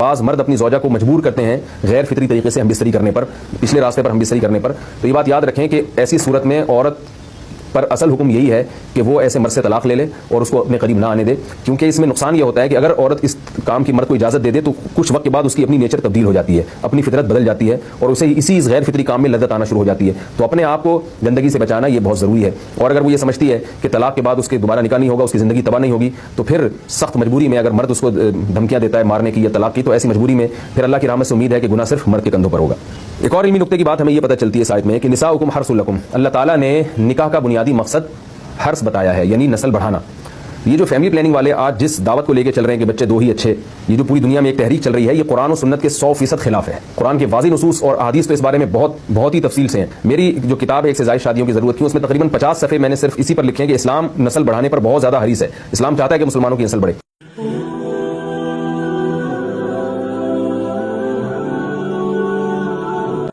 بعض مرد اپنی زوجہ کو مجبور کرتے ہیں غیر فطری طریقے سے ہم بستری کرنے پر، پچھلے راستے پر ہم بستری کرنے پر. تو یہ بات یاد رکھیں کہ ایسی صورت میں عورت پر اصل حکم یہی ہے کہ وہ ایسے مرد سے طلاق لے لے اور اس کو اپنے قریب نہ آنے دے، کیونکہ اس میں نقصان یہ ہوتا ہے کہ اگر عورت اس کام کی مرد کو اجازت دے دے تو کچھ وقت کے بعد اس کی اپنی نیچر تبدیل ہو جاتی ہے، اپنی فطرت بدل جاتی ہے اور اسے اسی غیر فطری کام میں لذت آنا شروع ہو جاتی ہے. تو اپنے آپ کو گندگی سے بچانا یہ بہت ضروری ہے. اور اگر وہ یہ سمجھتی ہے کہ طلاق کے بعد اس کے دوبارہ نکاح نہیں ہوگا، اس کی زندگی تباہ نہیں ہوگی، تو پھر سخت مجبوری میں اگر مرد اس کو دھمکیاں دیتا ہے مارنے کی یا طلاق کی، تو ایسی مجبوری میں پھر اللہ کی رحمت سے امید ہے کہ گناہ صرف مرد کے کندھوں پر ہوگا. ایک اور علمی نقطے کی بات ہمیں یہ پتہ چلتی ہے اس آیت میں کہ نساؤکم حرث لکم، اللہ تعالیٰ نے نکاح کا بنیادی مقصد حرث بتایا ہے، یعنی نسل بڑھانا. یہ جو فیملی پلاننگ والے آج جس دعوت کو لے کے چل رہے ہیں کہ بچے دو ہی اچھے، یہ جو پوری دنیا میں ایک تحریک چل رہی ہے، یہ قرآن و سنت کے 100% خلاف ہے. قرآن کے واضح نصوص اور احادیث تو اس بارے میں بہت ہی تفصیل سے ہیں. میری جو کتاب ہے ایک سے زائد شادیوں کی ضرورت کیوں، اس میں تقریباً 50 صفحے میں نے صرف اسی پر لکھے ہیں کہ اسلام نسل بڑھانے پر بہت زیادہ حریص ہے. اسلام چاہتا ہے کہ مسلمانوں کی نسل بڑھے.